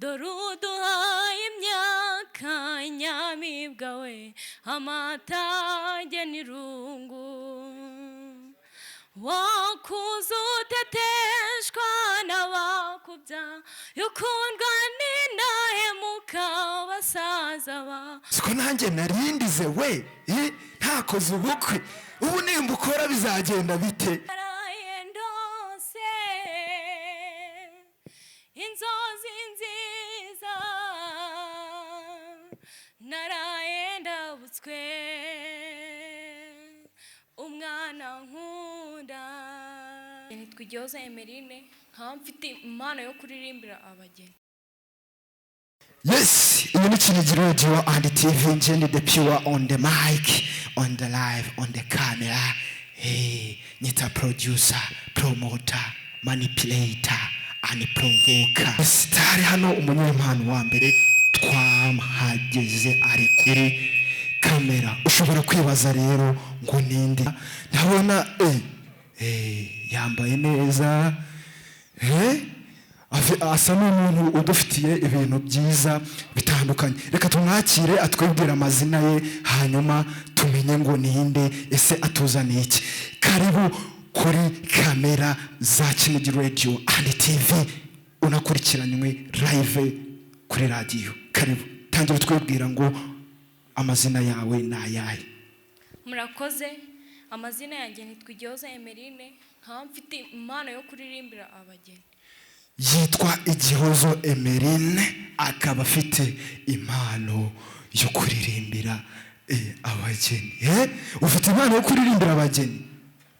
dore uduhaye imyaka nyamibwa we amatage n'irungu wakuze uteteshwa n'abakubya ukundwa n'indahemuka basaza ba siko nanjye narindize we ntakoze ubukwe ubu nimba ukora bizagenda bite ndose inzozi nziza naraye ndabutswe umwana nkunda nitwigihoza Emeline nkaba mfite impano yo kuririmbira abageni. Yes, iyi ni Kinigi Radio and TV, Jenny the Pure on the mic, on the live, on the camera. Hey, nita producer, promoter, manipulator, and provoker. Sitari hano umunyempano wa mbere twamhageze ari kuri kamera. Ushobora kwibaza rero ngo ninde? Ndabona yambaye neza. Asa n'umuntu udufitiye ibintu byiza bitandukanye. Reka tumwakire atwibwira amazina ye hanyuma tumenye ngo ninde ese atuzaniye iki. Karibu kuri kamera za Kinigi Radio and TV, unakurikiranywe live kuri radio. Karibu tangira twibwira ngo amazina yawe nayahe. Murakoze, amazina yanjye nitwigihoza Emeline nkaba mfite impano yo kuririmbira abageni. Yitwa Igihozo Emeline akaba afite impano yo kuririmbira abageni. Ufite impano yo kuririmbira abageni?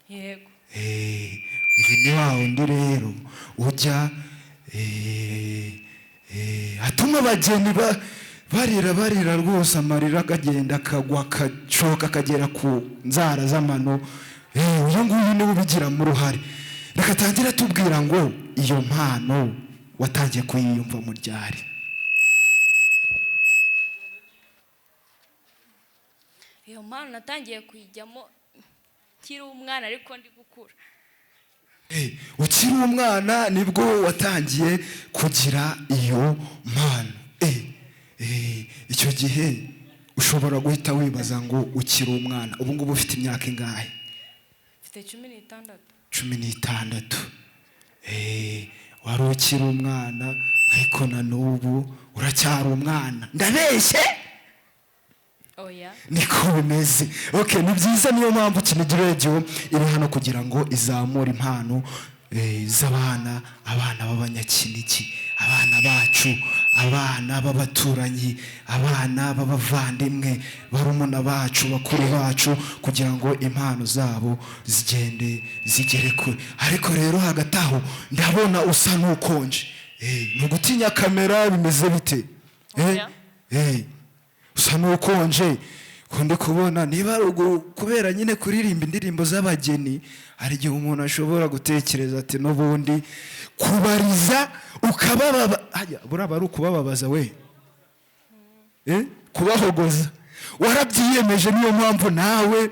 Yego. Uyu ni wa undi rero ujya atuma abageni barira rwose amarira akagenda akagwa akacoka akagera ku nzara z'amano. Uyu nguyu niwe ubigiramo uruhare. Reka tangira tubwira ngo iyo mpano watangiye kuyiyumva mu ryari? Iyo mpano natangiye kuyijyamo kiri umwana ariko ndi gukura. Ukiri umwana nibwo watangiye kugira iyo mpano. Icyo gihe ushobora guhita wibaza ngo ukiri umwana. Ubu ngubu ufite imyaka ingahe? Mfite 16. 16. Wari ukiri umwana ariko na n'ubu uracyari umwana. Ndabeshye? Oya. Niko bimeze. Okay, ni byiza, niyo mpamvu Kinigi Radio iri hano kugira ngo izamure impano z'abana, abana b'abanyakinigi, abana bacu, abana b'abaturanyi, abana b'abavandimwe, barumuna bacu, bakuru bacu, kugira ngo impano zabo zigere kure. Ariko rero hagati aho ndabona usa n'ukonje. Ntugutinya kamera bimeze bite? Usa n'ukonje. Kundi kubona niba kubera nyine kuririmba indirimbo z'abageni, hari igihe umuntu ashobora gutekereza ati n'ubundi kubariza ukabababa. Buraba ari ukubababaza we. Kubahogoza. Warabyiyemeje, niyo mpamvu nawe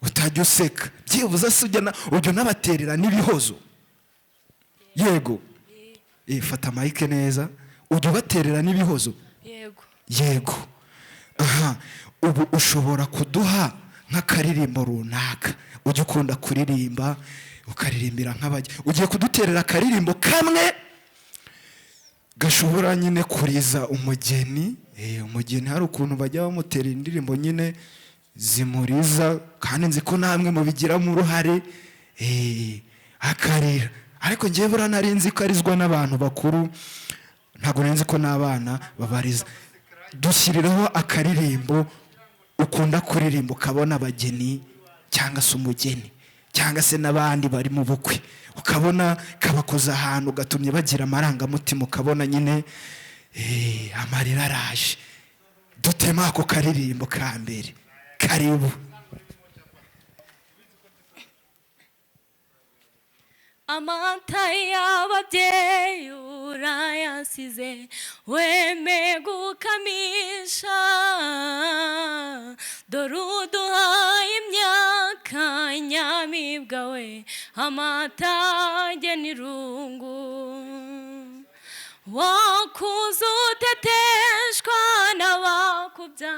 utajya useka. Byibuze se ujya n'abaterera n'ibihozo. Yego. Fata mike neza. Ujya ubaterera n'ibihozo. Yego. Ubu ushobora kuduha nk'akaririmbo runaka ujya ukunda kuririmba, ukaririmbira nk'abajya. Ugiye kuduterera akaririmbo kamwe gashobora nyine kuriza umugeni. Umugeni hari ukuntu bajya bamutera indirimbo nyine zimuriza, kandi nzi ko namwe mubigiramo uruhare akarira. Ariko ngiye buranari nzi ko arizwa n'abantu bakuru, ntabwo nzi ko n'abana babariza. Dushyirireho akaririmbo ukunda kuririmba ukabona abageni cyangwa se umugeni cyangwa se n'abandi bari mu bukwe, ukabona kabakoza ahantu gatumye bagira amarangamutima, ukabona nyine amarira araje. Dutema ako karirimbo ka mbere. Karibu. Amata y'ababyeyi urayasize weme gukamisha, dore uduhaye imyaka nyamibwa we amatage n'irungu wakuze uteteshwa n'abakubya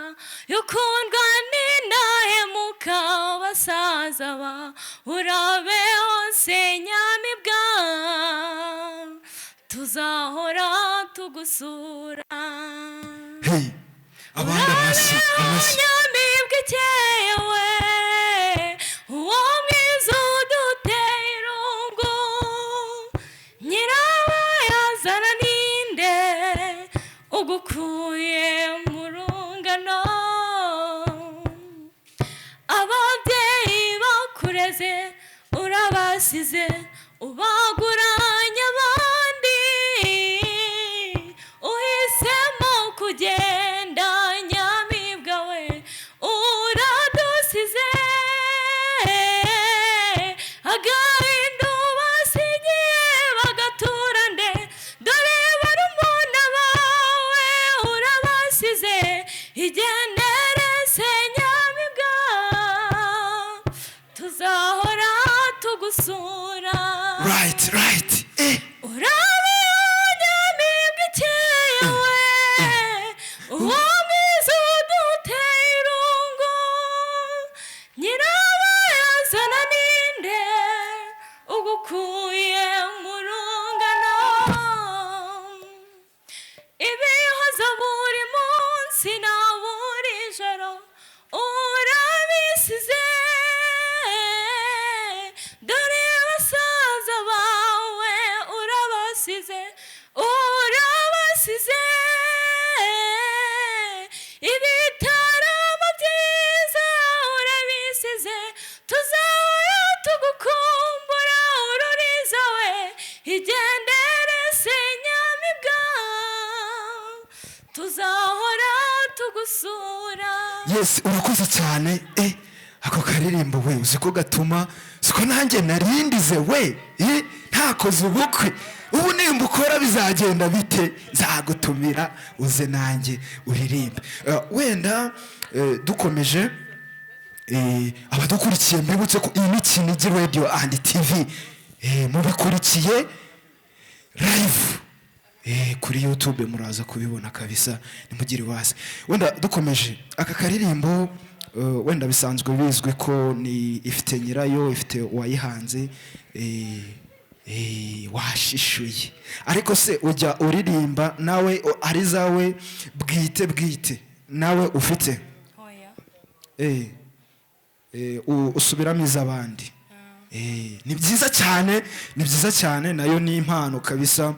ukundwa n'indahemuka basaza ba urabe hose nyamibwa tuzahora tugusura abandi amashyi nyamibwa ikewe uwo mwiza uduteye irungu nyirawe yazana ninde ugukuye mu rungano ababyeyi bakureze urabasize ubaguranye abandi uhisemo kugenda nyamibwa we uradusize agahinda ubasigiye bagatura nde dore barumuna bawe urabasize igendere se nyamibwa tuzahora tugusura right urabe nyamibwa ikewe uwo mwiza uduteye irungu nyirawe yazana ninde ugukuye mu rungano ibihoza buri munsi na buri joro urabisize dore basaza bawe urabasize ibitaramo byiza urabisize tuzahora tugukumbura ururiza we igendere se nyamibwa tuzahora tugusura. Yes, urakoze cyane. Ako karirimbo we uzi ko gatuma siko nanjye narindize we ntakoze ubukwe ubu nimba ukora bizagenda bite zagutumira uze nanjye uririmbe. Wenda dukomeje abadukurikiye mbibutse ko iyi ni Kinigi Radio and TV mubikurikiye live kuri YouTube muraza kubibona kabisa nimugire wase. Wenda dukomeje aka karirimbo wenda bisanzwe bizwi ko ni ifite nyirayo ifite wayihanze washishuye ariko se ujya uririmba nawe ari zawe bwite nawe ufite usubiramo iz'abandi. Ni byiza cyane nayo ni impano kabisa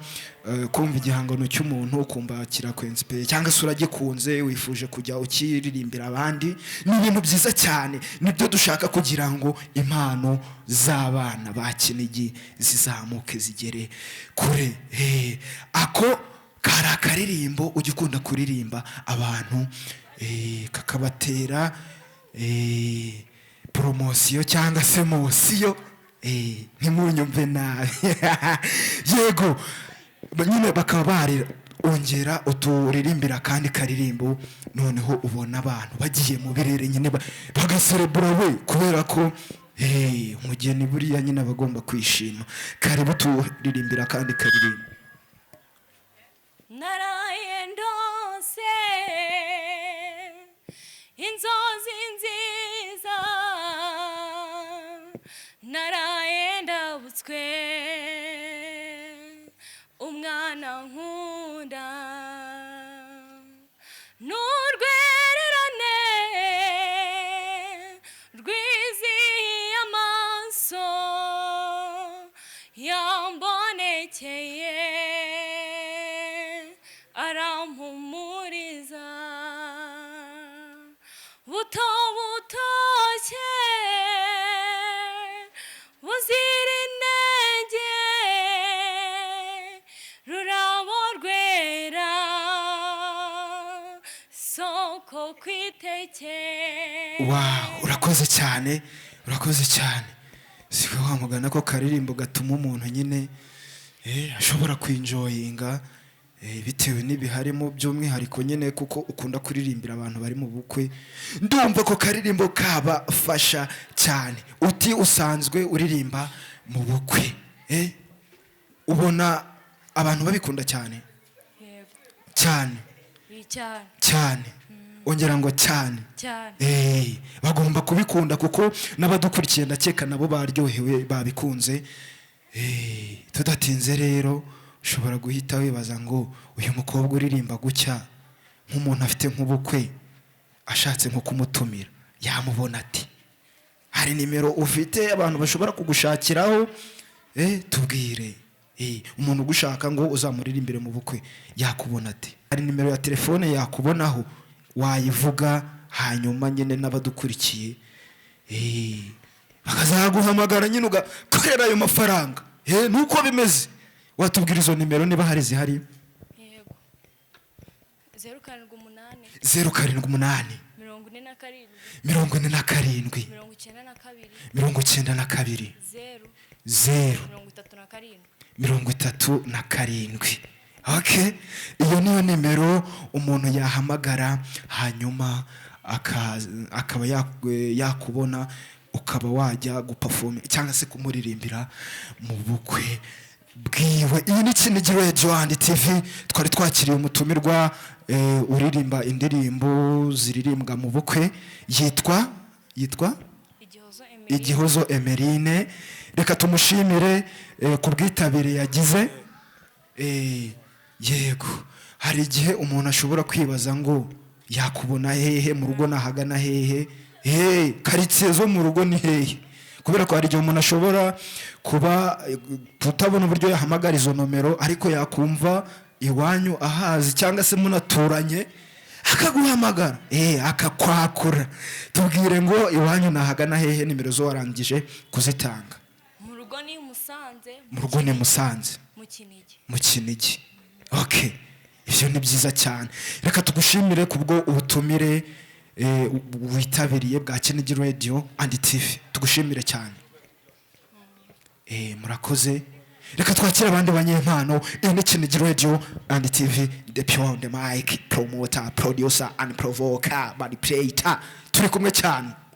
kumva igihangano cy'umuntu ukumva kirakwenspire cyangwa se uragikunze wifuje kujya ukiririmbira abandi ni ibintu byiza cyane nibyo dushaka kugira ngo impano z'abana ba Kinigi zizamuke zigere kure. Ako karakaririmbo ugikunda kuririmba abantu kakabatera promosiyo cyangwa se mosiyo ntimunyumve nabi yego nyine bakaba bari ongera uturirimbira kandi karirimbo noneho ubona abantu bagiye mu birere nyine bagaserebura we kubera ko umugeni buriya nyine abagomba kwishima. Karibu turirimbira kandi karirimbo. Naraye ndose inzozi nziza naraye ndabutswe umwana nkunda n'urwererane rwizihiye amaso yambonekeye arampumuriza buto butoshye buzira intege rurabo rwera soko kwiteke. Wow, urakoze cyane siko wamugana ko karirimbo gatuma umuntu nyine ashobora kwinjoyinga bitewe n'ibiharimo by'umwihariko nyine kuko ukunda kuririmbira abantu bari mu bukwe. Ndumva ko karirimbo kabafasha cyane. Uti usanzwe uririmba mu bukwe ubona abantu babikunda cyane. cyane cyane cyane ongera ngo cyane cyane bagomba kubikunda kuko n'abadukurikiye ndakeka nabo baryohewe babikunze. Tudatinze rero ushobora guhita wibaza ngo uyu mukobwa uririmba gutya nk'umuntu afite nk'ubukwe ashatse nko kumutumira yamubona ati hari nimero ufite abantu bashobora kugushakiraho tubwire umuntu ugushaka ngo uzamuririmbire mu bukwe yakubona ati hari nimero ya telefone yakubonaho wayivuga hanyuma nyine n'abadukurikiye bakazaguhamagara nyine ugakorera ayo mafaranga nuko bimeze. Watubwira izo nimero niba hari zihari? Yego 078 078 47 92 0 37. Okay, iyo niyo nimero umuntu yahamagara hanyuma akaba yakubona ukaba wajya guperform cyangwa se kumuririmbira mu bukwe bwiwe. Iyi ni Kinigi Radio and TV, twari twakiriye umutumirwa uririmba indirimbo ziririmbwa mu bukwe yitwa Igihozo Emeline. Reka tumushimire ku bwitabire yagize. Yego, hari igihe umuntu ashobora kwibaza ngo yakubona hehe mu rugo nahagana hehe, karitsiye zo mu rugo ni hehe, kubera ko hari igihe umuntu ashobora kuba tutabona uburyo yahamagara izo nomero ariko yakumva iwanyu ahazi cyangwa se munaturanye akaguhamagara akakwakura. Tubwire ngo iwanyu nahagana hehe, nimero zo warangije kuzitanga. Mu rugo ni Musanze. Mu rugo ni Musanze mu Kinigi. Okay, ivyo ni byiza cyane. Reka tugushimire kubwo ubutumire witabiriye bwa Kinigi Radio and TV. Tugushimire cyane. Murakoze. Reka twakira abandi banyempano. Ni Kinigi Radio and TV, the pure the mic, promoter, producer and provoker, manipulator. Turi kumwe cyane.